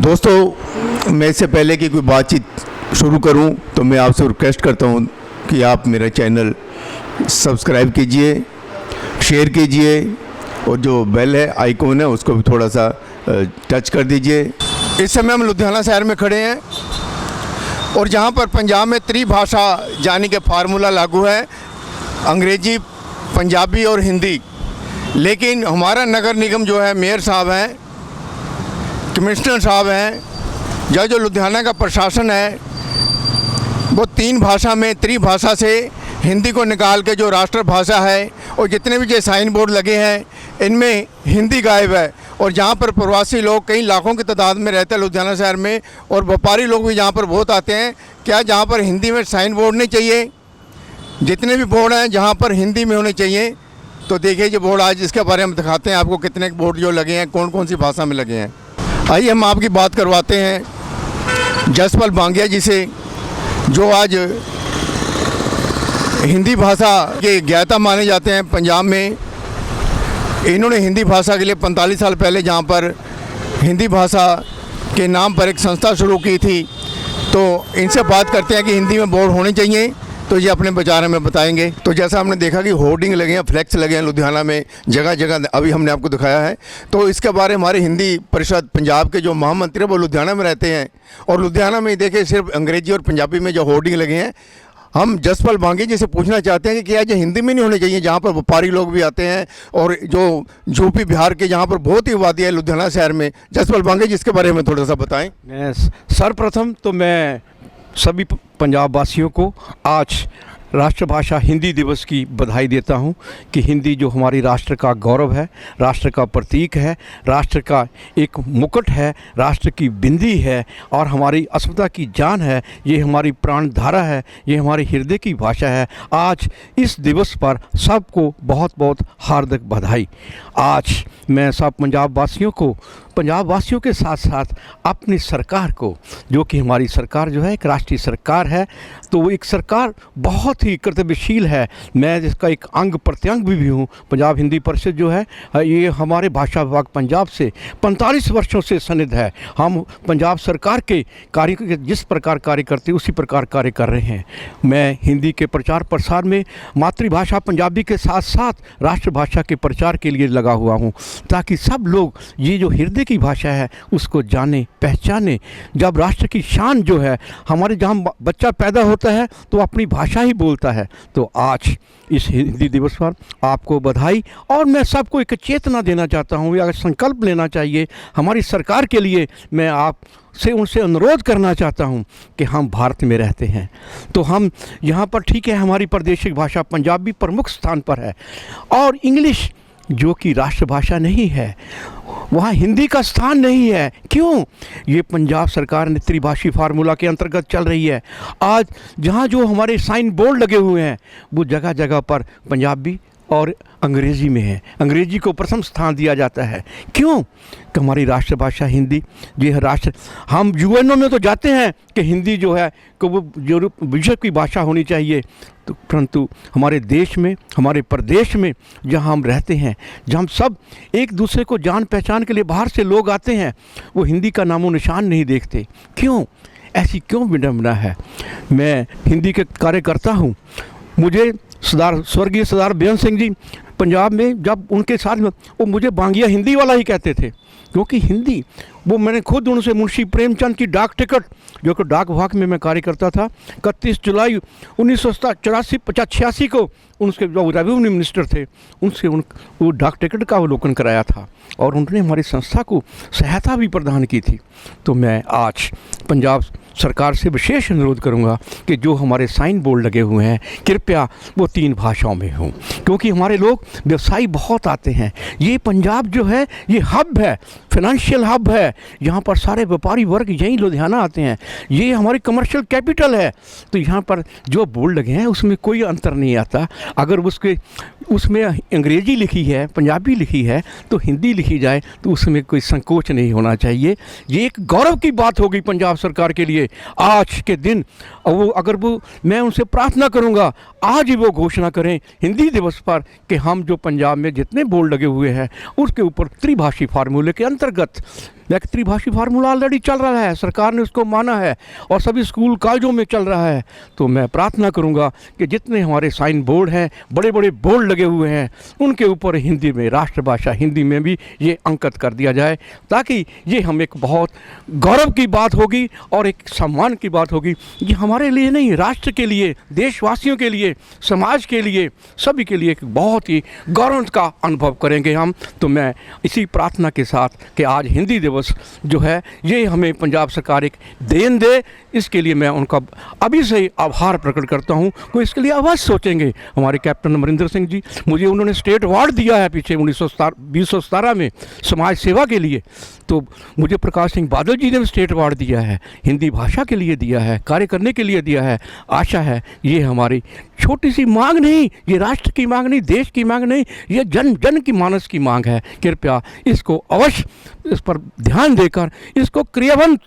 दोस्तों, मैं इससे पहले कि कोई बातचीत शुरू करूं तो मैं आपसे रिक्वेस्ट करता हूं कि आप मेरा चैनल सब्सक्राइब कीजिए, शेयर कीजिए और जो बेल है आइकॉन है उसको भी थोड़ा सा टच कर दीजिए। इस समय हम लुधियाना शहर में खड़े हैं और जहां पर पंजाब में त्रिभाषा जाने के फार्मूला लागू है, अंग्रेजी, पंजाबी और हिंदी। लेकिन हमारा नगर निगम जो है, मेयर साहब हैं, कमिश्नर साहब हैं, जो लुधियाना का प्रशासन है, वो तीन भाषा में त्रिभाषा से हिंदी को निकाल के जो राष्ट्रभाषा है और जितने भी जो साइन बोर्ड लगे हैं इनमें हिंदी गायब है। और जहाँ पर प्रवासी लोग कई लाखों की तादाद में रहते हैं लुधियाना शहर में, और व्यापारी लोग भी जहाँ पर बहुत आते हैं, क्या जहाँ पर हिंदी में साइन बोर्ड नहीं चाहिए? जितने भी बोर्ड हैं जहाँ पर हिंदी में होने चाहिए। तो देखिए जो बोर्ड आज इसके बारे में दिखाते हैं आपको, कितने बोर्ड जो लगे हैं, कौन कौन सी भाषा में लगे हैं। आइए हम आपकी बात करवाते हैं जसपाल भांगिया जी से, जो आज हिंदी भाषा के ज्ञाता माने जाते हैं पंजाब में। इन्होंने हिंदी भाषा के लिए 45 साल पहले जहाँ पर हिंदी भाषा के नाम पर एक संस्था शुरू की थी। तो इनसे बात करते हैं कि हिंदी में बोर्ड होने चाहिए, तो ये अपने बारे में बताएंगे। तो जैसा हमने देखा कि होर्डिंग लगे हैं, फ्लैक्स लगे हैं लुधियाना में जगह जगह, अभी हमने आपको दिखाया है। तो इसके बारे में हमारे हिंदी परिषद पंजाब के जो महामंत्री वो लुधियाना में रहते हैं, और लुधियाना में देखिए सिर्फ अंग्रेजी और पंजाबी में जो होर्डिंग लगे हैं। हम जसपाल भांगिया जी से पूछना चाहते हैं कि क्या ये हिंदी में नहीं होने चाहिए, जहाँ पर व्यापारी लोग भी आते हैं और जो यूपी बिहार के जहाँ पर बहुत ही आबादी है लुधियाना शहर में। जसपाल भांगिया जी इसके बारे में थोड़ा सा बताएं। मैं सर्वप्रथम तो मैं सभी पंजाब वासियों को आज राष्ट्रभाषा हिंदी दिवस की बधाई देता हूं कि हिंदी जो हमारी राष्ट्र का गौरव है, राष्ट्र का प्रतीक है, राष्ट्र का एक मुकुट है, राष्ट्र की बिंदी है और हमारी अस्मिता की जान है। ये हमारी प्राण धारा है, ये हमारे हृदय की भाषा है। आज इस दिवस पर सबको बहुत बहुत हार्दिक बधाई। आज मैं सब पंजाब वासियों के साथ साथ अपनी सरकार को, जो कि हमारी सरकार जो है एक राष्ट्रीय सरकार है, तो वो एक सरकार बहुत ही कर्तव्यशील है। मैं इसका एक अंग प्रत्यंग भी हूँ। पंजाब हिंदी परिषद जो है ये हमारे भाषा विभाग पंजाब से 45 वर्षों से सन्निध है। हम पंजाब सरकार के कार्य के जिस प्रकार कार्य करते उसी प्रकार कार्य कर रहे हैं। मैं हिंदी के प्रचार प्रसार में मातृभाषा पंजाबी के साथ साथ राष्ट्रभाषा के प्रचार के लिए लगा हुआ हूँ, ताकि सब लोग ये जो हृदय की भाषा है उसको जाने पहचाने। जब राष्ट्र की शान जो है, हमारे जहाँ बच्चा पैदा होता है तो अपनी भाषा ही बोलता है। तो आज इस हिंदी दिवस पर आपको बधाई, और मैं सबको एक चेतना देना चाहता हूँ, या संकल्प लेना चाहिए हमारी सरकार के लिए। मैं आप से उनसे अनुरोध करना चाहता हूं कि हम भारत में रहते हैं तो हम यहाँ पर ठीक है, हमारी प्रादेशिक भाषा पंजाबी प्रमुख स्थान पर है और इंग्लिश जो कि राष्ट्रभाषा नहीं है, वहाँ हिंदी का स्थान नहीं है। क्यों? ये पंजाब सरकार ने त्रिभाषी फार्मूला के अंतर्गत चल रही है। आज जहाँ जो हमारे साइन बोर्ड लगे हुए हैं वो जगह जगह पर पंजाबी और अंग्रेज़ी में है, अंग्रेज़ी को प्रथम स्थान दिया जाता है। क्यों? कि हमारी राष्ट्रभाषा हिंदी ये राष्ट्र, हम यूएनओ में तो जाते हैं कि हिंदी जो है कि वो जो विश्व की भाषा होनी चाहिए, तो परंतु हमारे देश में, हमारे प्रदेश में जहाँ हम रहते हैं, जहाँ हम सब एक दूसरे को जान पहचान के लिए बाहर से लोग आते हैं, वो हिंदी का नामो निशान नहीं देखते। क्यों? ऐसी क्यों विडंबना है? मैं हिंदी के कार्यकर्ता हूँ। मुझे स्वर्गीय सरदार बेअंत सिंह जी पंजाब में जब उनके साथ में, वो मुझे भांगिया हिंदी वाला ही कहते थे, क्योंकि हिंदी वो मैंने खुद उनसे मुंशी प्रेमचंद की डाक टिकट, जो कि डाक विभाग में मैं कार्य करता था, 31 जुलाई 1986 को उनके जो रेवेन्यू मिनिस्टर थे उनसे वो डाक टिकट का अवलोकन कराया था और उन्होंने हमारी संस्था को सहायता भी प्रदान की थी। तो मैं आज पंजाब सरकार से विशेष अनुरोध करूंगा कि जो हमारे साइन बोर्ड लगे हुए हैं कृपया वो 3 भाषाओं में हों, क्योंकि हमारे लोग व्यवसायी बहुत आते हैं। ये पंजाब जो है ये हब है, फाइनेंशियल हब है, यहाँ पर सारे व्यापारी वर्ग यहीं लुधियाना आते हैं। ये हमारी कमर्शियल कैपिटल है। तो यहाँ पर जो बोर्ड लगे हैं उसमें कोई अंतर नहीं आता। अगर उसमें अंग्रेजी लिखी है, पंजाबी लिखी है, तो हिंदी लिखी जाए तो उसमें कोई संकोच नहीं होना चाहिए। ये एक गौरव की बात होगी पंजाब सरकार के लिए आज के दिन। मैं उनसे प्रार्थना करूंगा आज ही वो घोषणा करें हिंदी दिवस पर कि हम जो पंजाब में जितने बोर्ड लगे हुए हैं उसके ऊपर त्रिभाषी फार्मूले के अंतर्गत त्रिभाषी फार्मूला ऑलरेडी चल रहा है, सरकार ने उसको माना है और सभी स्कूल कॉलेजों में चल रहा है। तो मैं प्रार्थना करूंगा कि जितने हमारे साइन बोर्ड हैं, बड़े बड़े बोर्ड लगे हुए हैं, उनके ऊपर हिंदी में, राष्ट्रभाषा हिंदी में भी ये अंकित कर दिया जाए, ताकि ये हम एक बहुत गौरव की बात होगी और एक सम्मान की बात होगी। ये हमारे लिए नहीं, राष्ट्र के लिए, देशवासियों के लिए, समाज के लिए, सभी के लिए एक बहुत ही गौरव का अनुभव करेंगे हम। तो मैं इसी प्रार्थना के साथ कि आज हिंदी दिवस जो है ये हमें पंजाब सरकार एक देन दे, इसके लिए मैं उनका अभी से ही आभार प्रकट करता हूँ। वो इसके लिए अवश्य सोचेंगे। हमारे कैप्टन अमरिंदर सिंह जी, मुझे उन्होंने स्टेट अवार्ड दिया है पीछे 2017 में समाज सेवा के लिए। तो मुझे प्रकाश सिंह बादल जी ने भी स्टेट अवार्ड दिया है, हिंदी भाषा के लिए दिया है, कार्य करने के लिए दिया है। आशा है ये हमारी छोटी सी मांग नहीं, ये राष्ट्र की मांग नहीं, देश की मांग नहीं, ये जन जन की मानस की मांग है। कृपया इसको अवश्य इस पर ध्यान देकर इसको क्रियान्वित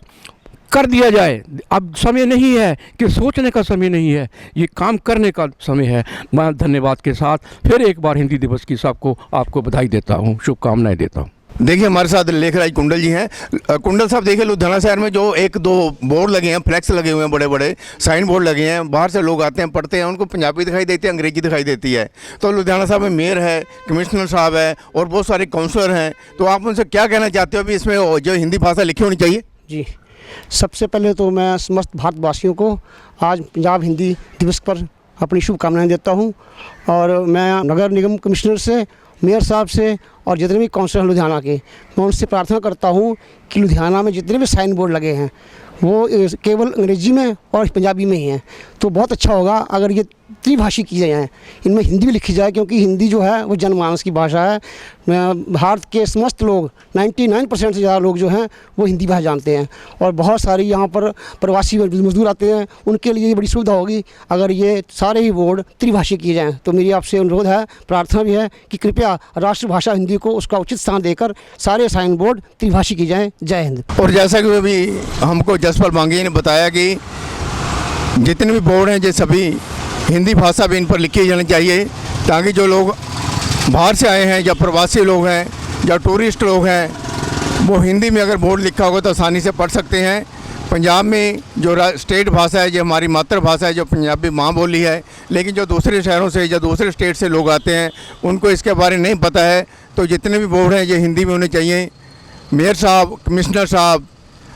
कर दिया जाए। अब समय नहीं है कि सोचने का समय नहीं है, ये काम करने का समय है। मैं धन्यवाद के साथ फिर एक बार हिंदी दिवस की सबको आपको बधाई देता हूँ, शुभकामनाएं देता हूँ। देखिए हमारे साथ लेखराज कुंडल जी हैं। कुंडल साहब, देखिए लुधियाना शहर में जो एक दो बोर्ड लगे हैं, फ्लैक्स लगे हुए हैं, बड़े बड़े साइन बोर्ड लगे हैं। बाहर से लोग आते हैं, पढ़ते हैं, उनको पंजाबी दिखाई देती है, अंग्रेजी दिखाई देती है। तो लुधियाना साहब में मेयर है, कमिश्नर साहब है और बहुत सारे काउंसलर हैं। तो आप उनसे क्या कहना चाहते हो अभी इसमें जो हिंदी भाषा लिखी होनी चाहिए? जी, सबसे पहले तो मैं समस्त भारतवासियों को आज पंजाब हिंदी दिवस पर अपनी शुभकामनाएं देता हूं। और मैं नगर निगम कमिश्नर से, मेयर साहब से और जितने भी काउंसलर हैं लुधियाना के, मैं उनसे प्रार्थना करता हूं कि लुधियाना में जितने भी साइन बोर्ड लगे हैं वो केवल अंग्रेजी में और पंजाबी में ही हैं। तो बहुत अच्छा होगा अगर ये त्रिभाषी की जाए, इनमें हिंदी भी लिखी जाए, क्योंकि हिंदी जो है वो जनमानस की भाषा है। भारत के समस्त लोग 99% से ज़्यादा लोग जो हैं वो हिंदी भाषा जानते हैं। और बहुत सारी यहाँ पर प्रवासी मजदूर आते हैं, उनके लिए ये बड़ी सुविधा होगी अगर ये सारे ही बोर्ड त्रिभाषी किए जाएँ। तो मेरी आपसे अनुरोध है, प्रार्थना भी है कि कृपया राष्ट्रभाषा हिंदी को उसका उचित स्थान देकर सारे साइन बोर्ड त्रिभाषी की जाएँ। जय हिंद। और जैसा कि अभी हमको जसपाल मांगी ने बताया कि जितने भी बोर्ड हैं ये सभी हिंदी भाषा भी इन पर लिखी जानी चाहिए, ताकि जो लोग बाहर से आए हैं या प्रवासी लोग हैं या टूरिस्ट लोग हैं वो हिंदी में अगर बोर्ड लिखा होगा तो आसानी से पढ़ सकते हैं। पंजाब में जो स्टेट भाषा है, जो हमारी मातृभाषा है, जो पंजाबी माँ बोली है, लेकिन जो दूसरे शहरों से या दूसरे स्टेट से लोग आते हैं उनको इसके बारे में नहीं पता है। तो जितने भी बोर्ड हैं ये हिंदी में होने चाहिए। मेयर साहब, कमिश्नर साहब,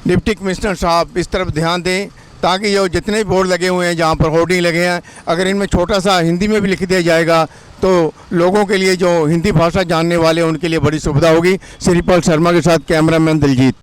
डिप्टी कमिश्नर साहब इस तरफ ध्यान दें, ताकि ये जितने भी बोर्ड लगे हुए हैं जहाँ पर होर्डिंग लगे हैं, अगर इनमें छोटा सा हिंदी में भी लिख दिया जाएगा तो लोगों के लिए, जो हिंदी भाषा जानने वाले हैं, उनके लिए बड़ी सुविधा होगी। श्रीपाल शर्मा के साथ कैमरामैन दिलजीत।